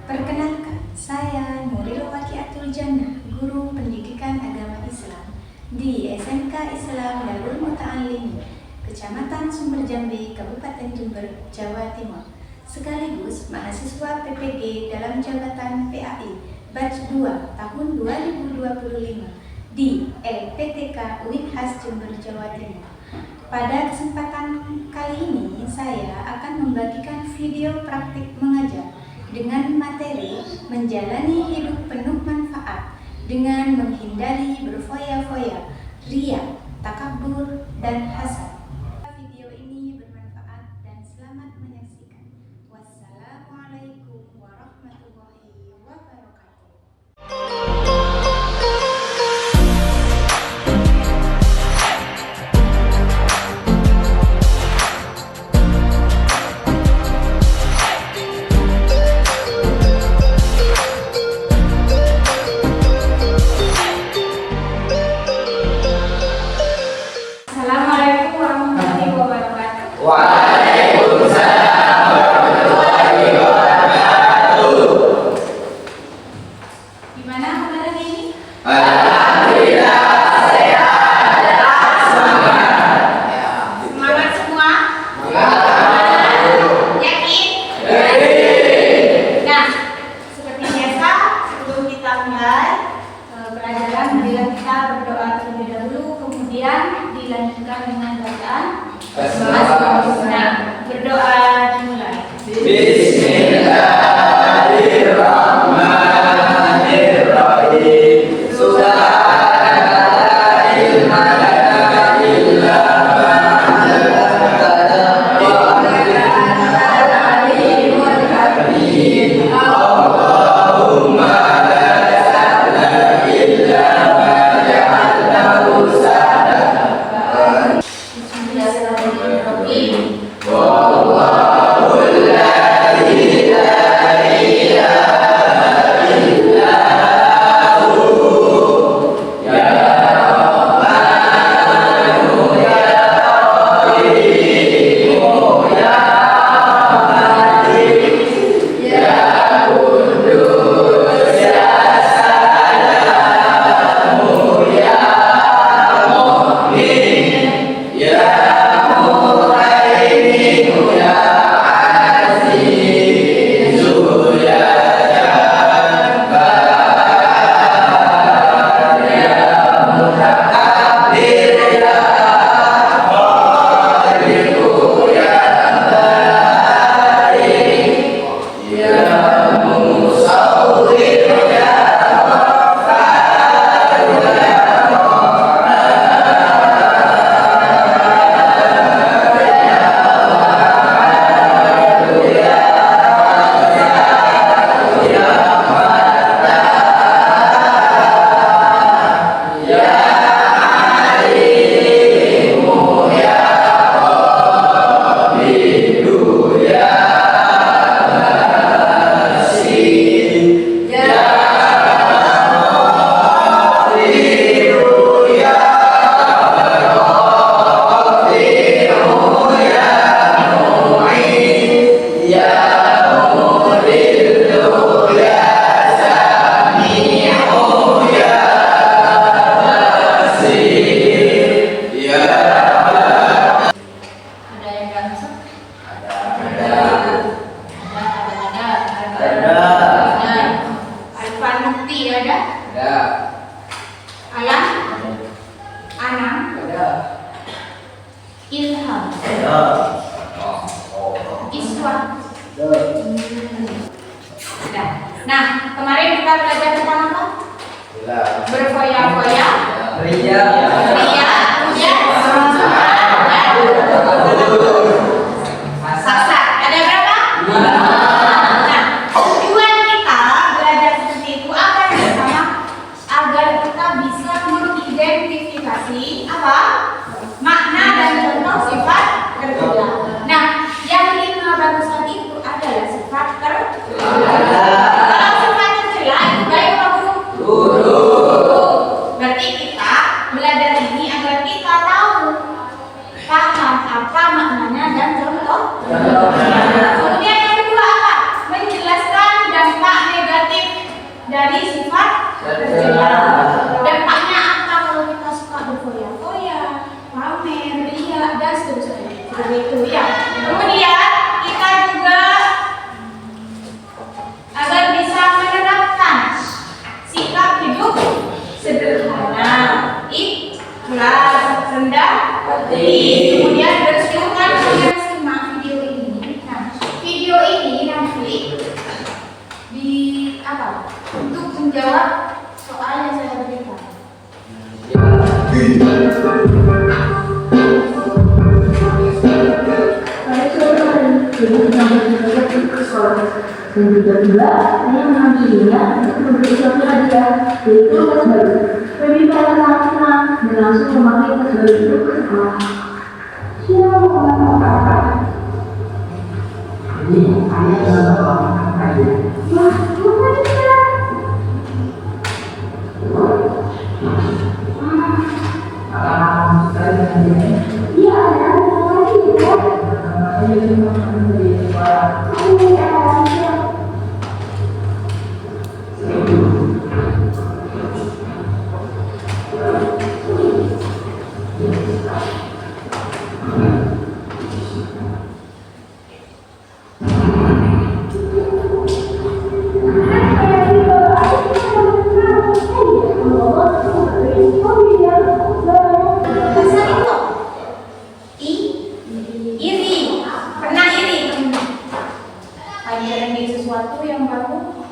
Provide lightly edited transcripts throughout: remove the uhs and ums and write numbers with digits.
Perkenalkan, saya Nuril Waqiatul Jannah, guru pendidikan agama Islam di SMK Islam Darul Muta'allimin, Kecamatan Sumberjambe, Kabupaten Jember, Jawa Timur, sekaligus mahasiswa PPG dalam jabatan PAI Batch 2 tahun 2025 di LPTK Unhas Jember, Jawa Timur. Pada kesempatan kali ini, saya akan membagikan video praktik mengajar dengan materi menjalani hidup penuh manfaat dengan menghindari berfoya-foya, riya, takabur, dan hasad. Video ini bermanfaat dan selamat menyaksikan. Wassalamualaikum warahmatullahi wabarakatuh. Assalamualaikum warahmatullahi wabarakatuh. Waalaikumsalam warahmatullahi wabarakatuh. Gimana kabar hari ini? Alhamdulillah sehat dan semangat. Semangat semua? Yakin? Nah, seperti biasa, sebelum kita mulai pelajaran, bila kita berdoa terlebih dahulu, kemudian dilanjutkan dengan bacaan basmalah. Nah, berdoa dimulai. Bismillahirrahmanirrahim. Subhanaka la ilma lana illa ma 'allamtana innaka alimul hakim. Allahumma la sahla illa ma ja'altahu sahlan. Bismillahirrahmanirrahim. Wallahul ladzi la ilaha illa hu. Ya Rahmanu ya Rahimu ya Malik ya Qudus ya Salamu ya Mu'min ya Muhaiminu ya Azizu ya Jabbar ya Mutakabbir ya Khaliqu ya Barik ya Musawwir ya Ghaffar ya Ada yang nggak masuk? Ada. Alifan Mukti ada? Alam? Anam? Ilham? Iswa? Sudah. Nah, kemarin kita belajar tentang apa? Berfoya-foya, riya, hasad. Ada berapa? Nah, tujuan kita belajar seperti itu agar bersama, agar kita bisa mengidentifikasi apa makna dan contoh sifat tercela. Nah, yang 5 barusan itu adalah sifat tercela. Kalau sifat tercela itu baik apa buruk? Berarti kita belajar ini agar kita tahu, paham apa maknanya dan contoh. Kemudian yang kedua apa? Menjelaskan dampak sedang berjoget di sekolah. Dan juga saya mengambilinya untuk memberi suatu hadiah, yaitu tas baru. Feby pada sangat senang dan langsung memakai tas baru itu ke sekolah. Siapa mau apa-apa? Ini ayah adalah orang kaya. Wah, bukannya. Sekali hadiahnya. Iya, ada lagi ya. Ini cuma dari sekolah. Iya. Bahasa itu iri. Pernah iri teman-teman? Ajaran di sesuatu yang baru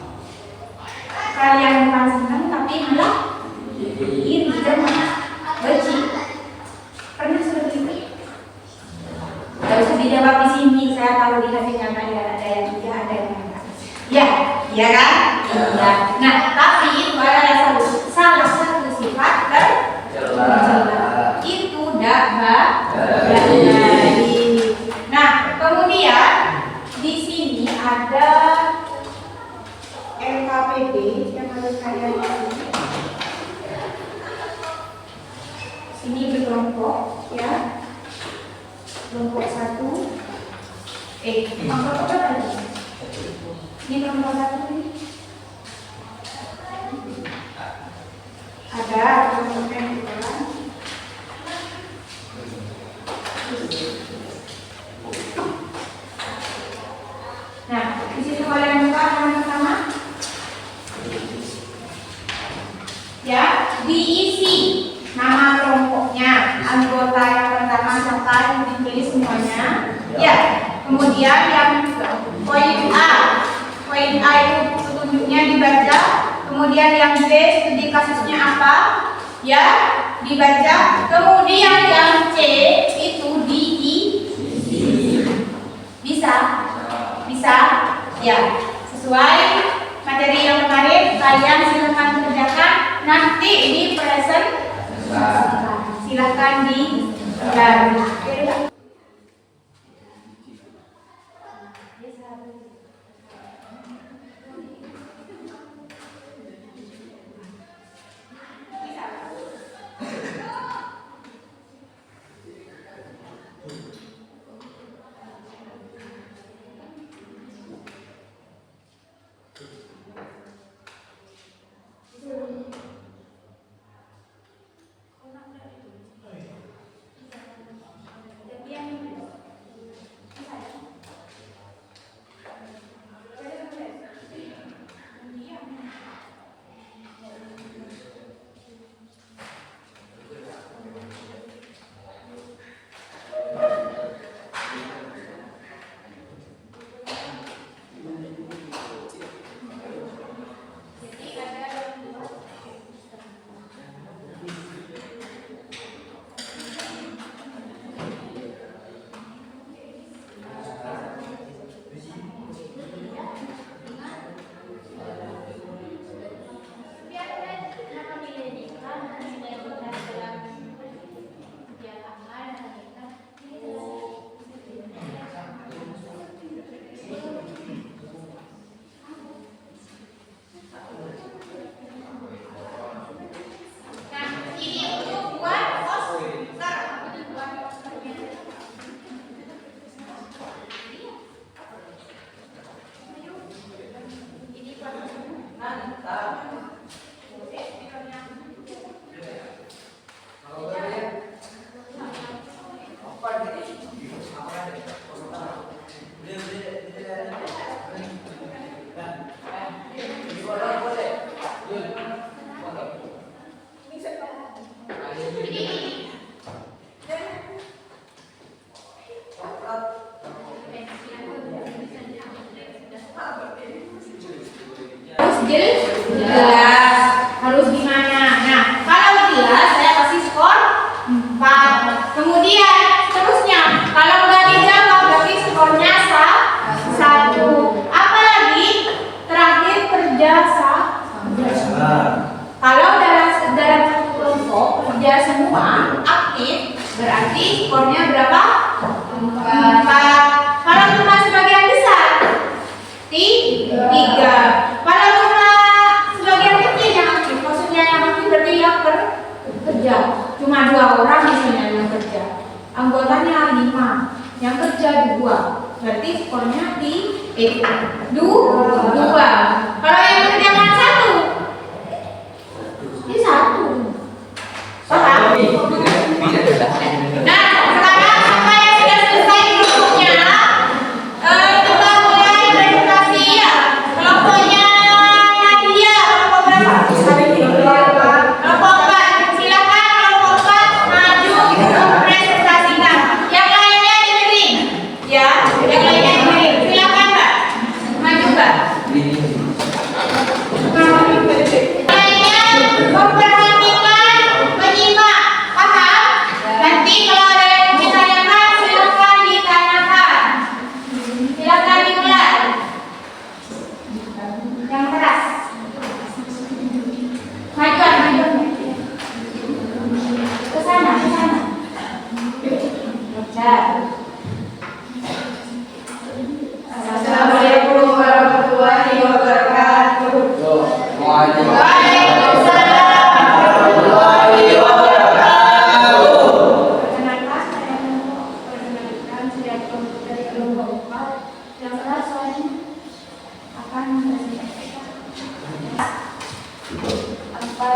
kalian senang tapi malah iri dan benci. Pernah seperti itu? Gak usah dijawab di sini. Saya tahu di hatinya kalian ada yang iya, ada yang enggak. Ya, iya kan? Iya. Nah, tapi itu adalah salah satu sifat tercela. Itu tidak baik. Nah, kemudian di sini ada LKPD yang harus kalian isi. Sini berkelompok, ya. Kelompok 1. Kelompok berapa tadi? Ini kelompok 1 ini. Ada kelompok yang di bawah. Nah, di situ kalian buka yang pertama. Ya, diisi nama kelompoknya, anggota yang pertama serta ditulis semuanya. Ya, kemudian yang poin A itu petunjuknya dibaca. Kemudian yang B studi kasusnya apa? Ya, dibaca. Kemudian yang C itu bisa ya, sesuai materi yang kemarin kalian silakan kerjakan nanti di presentasikan. Silakan di berarti skornya di dua. Kalau yang mengerjakan satu, ini satu. Paham? Nah, sekarang apa yang sudah selesai kelompoknya? Kita mulai presentasi ya. Kelompoknya Nadia, kelompok berapa? Kelompok 4. Silakan kelompok 4 maju presentasikan. Yang lainnya dengerin. Ya, yang lainnya dengerin. Silakan Mbak. Maju Mbak. Lainnya memperhatikan, menyimak, paham? Nanti kalau ada yang ditanyakan, silakan ditanyakan. Silakan dimulai. Yang keras. Majuan. Ke sana. Benar. Assalamualaikum warahmatullahi wabarakatuh. Waalaikumsalam warahmatullahi wabarakatuh. Perkenalkan, saya memperkenalkan saya dari kelompok 4 yang telah soalnya akan mempresentasikan apa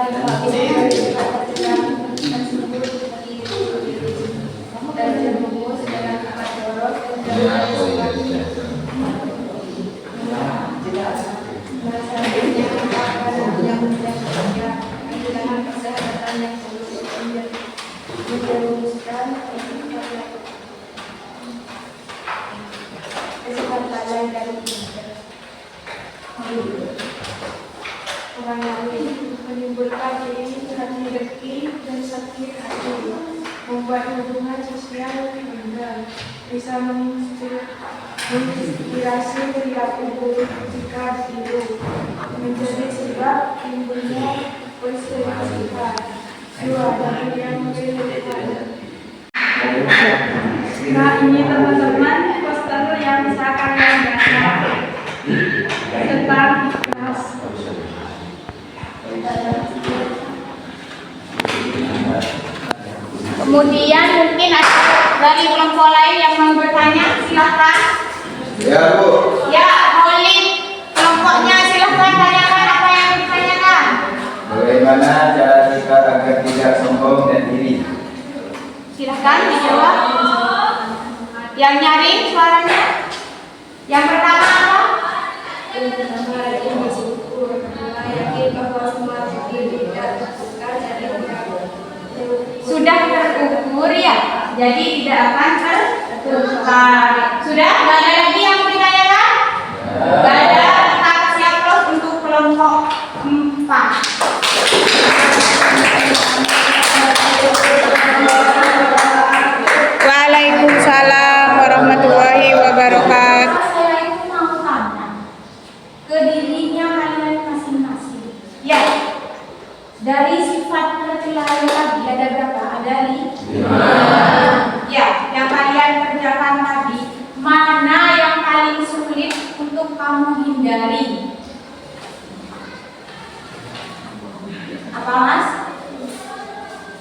dan buku sedangkan akan dorong kesehatan yang menjerumuskan kesehatan dari orang lain menimbulkan hati dengki dan sakit hati, membuat hubungan sosial renggang, bisa menginspirasi perilaku buruk jika hidup, menjadi sebab timbulnya perselingkuhan. 2. Dari yang memiliki. Nah, ini teman-teman poster yang bisa kalian baca tentang ikhlas. Kemudian mungkin ada dari kelompok lain yang mau bertanya, silakan. Ya Bu. Ya, Maulid, kelompoknya silakan tanyakan apa yang ditanyakan. Bagaimana cara kita agar tidak sombong dan iri? Silakan dijawab. Yang nyaring suaranya. Yang pertama apa? Yang pertama yang bersyukur, yakin bahwa semua tidak terbuka dari sudah terukur ya, jadi tidak akan tertukar. Sudah? Tidak ada lagi yang mau ditanyakan? Tidak ada. Kita siap loh untuk kelompok 4. Waalaikumsalam warahmatullahi wabarakatuh. Saya itu mau tanya ke dirinya kalian masing-masing. Ya, dari sifat tercela tadi ada berapa? Ada 5. Ya, yang kalian kerjakan tadi, mana yang paling sulit untuk kamu hindari? Apa Mas?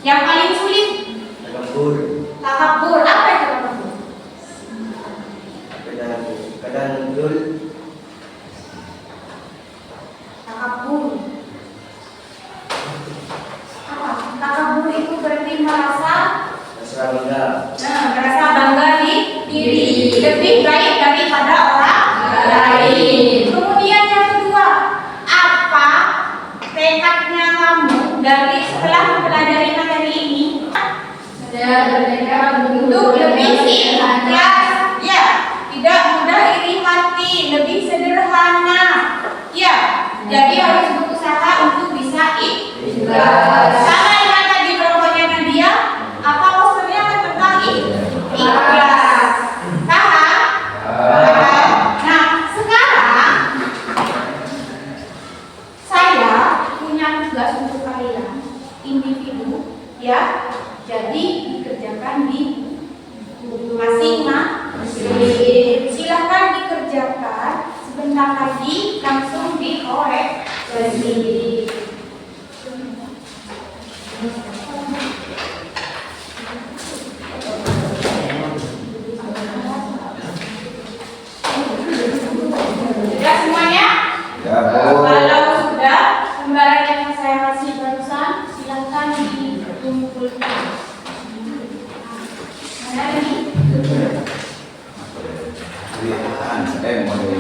Yang paling sulit? Takabur. Apa itu takabur? Kadang muncul Takabur. Apa? Takabur itu berarti merasa bangga di diri, lebih baik daripada orang lain. Kemudian yang kedua, apa tekadnya kamu dari setelah mempelajari materi ini? Untuk lebih ikhlas, ya, tidak mudah iri hati, lebih sederhana, ya. Jadi harus berusaha untuk bisa ikhlas. Sama dengan tadi kelompoknya Nadia, apa posternya kan tentang ikhlas. Paham? Nah, sekarang saya punya tugas untuk kalian individu, ya. Jadi dikerjakan di masing-masing. Silahkan dikerjakan. Sebentar lagi langsung dikoreksi. model.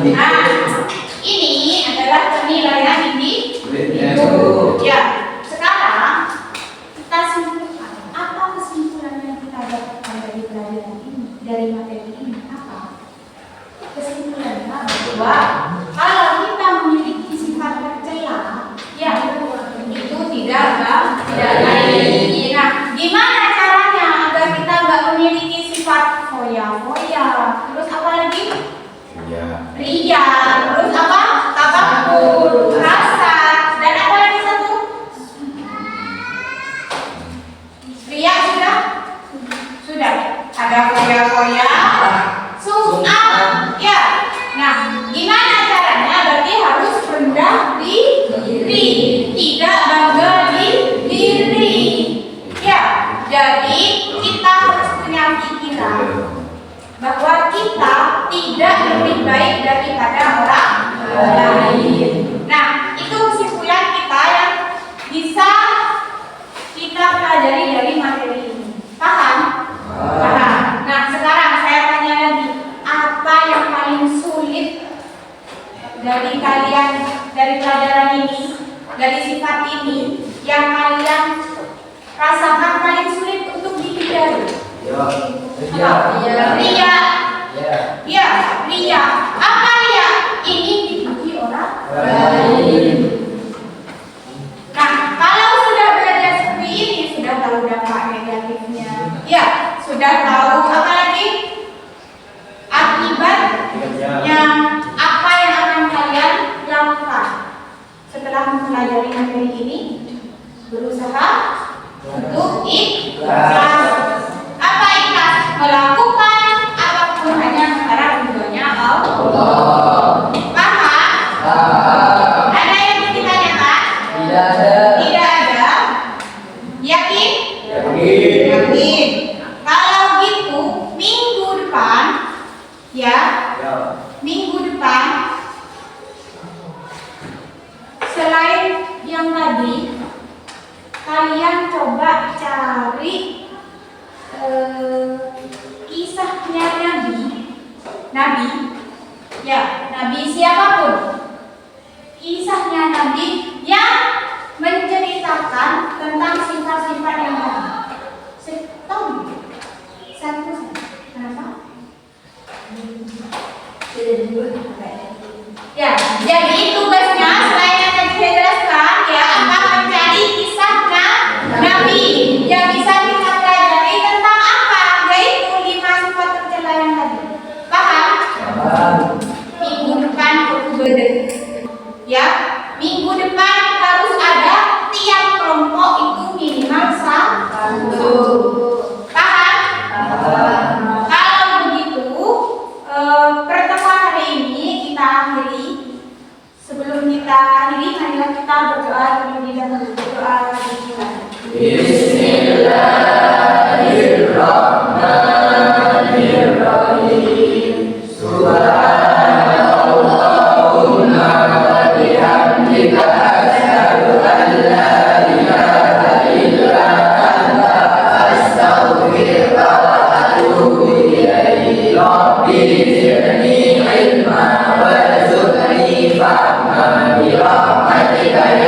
Nah, ini adalah penilaian individu. Ya, sekarang kita simpulkan. Apa kesimpulan yang kita dapatkan dari pelajaran ini, dari materi ini? Apa? Kesimpulannya bahwa kalau kita memiliki sifat tercela, ya itu tidak baik. Nah, gimana caranya agar kita nggak memiliki sifat foya-foya? Terus apa lagi? Ria, terus apa? Tabakur, rasa, dan apa lagi satu? Ria sudah. Ada foya-foya, sum'ah, ya. Nah, gimana caranya? Berarti harus rendah diri, tidak bangga diri. Ya, jadi kita harus punya pikiran bahwa kita tidak lebih baik daripada orang lain. Nah, itu kesimpulan kita yang bisa kita pelajari dari materi ini. Paham? Paham. Nah, sekarang saya tanya lagi, apa yang paling sulit dari kalian, dari pelajaran ini, dari sifat ini, yang kalian rasakan paling sulit untuk dihindari? Ria. Ya, ria. Apa ria? Ini dipuji orang lain. Nah, kalau sudah belajar seperti ini, sudah tahu dampak negatifnya. Ya, sudah tahu apa lagi? Akibatnya apa yang akan kalian lakukan setelah mempelajari materi ini? Berusaha untuk ikhlas. Apa ikhlas? Melakukan apapun hanya mengharap ridhonya Allah. Paham? Ada yang ingin ditanyakan? Tidak ada. Yakin? Yakin. Kalau gitu minggu depan, ya, minggu depan selain yang tadi, kalian coba cari kisahnya Nabi, ya, Nabi siapapun, kisahnya Nabi yang menceritakan tentang sifat-sifat yang tadi. Tahu? Satu. Kenapa? Ya, jadi tugasnya selain yang tadi saya jelaskan, ya, akan mencari kisahnya Nabi yang bisa kita pelajari tentang apa, yaitu 5 sifat tercela yang tadi. Paham? Minggu depan ya, minggu depan harus ada tiap kelompok itu minimal 1. Paham? Kalau begitu, pertemuan hari ini kita akhiri. Sebelum kita akhiri, marilah kita berdoa terlebih dahulu. Berdoa Bismillahirrahmanirrahim. Subhanallahumma wa bihamdika asyhadu an la ilaha illa anta astaghfiruka wa atubu ilaik. Rabbi zidni ilma warzuqni fahma bi rahmatika ya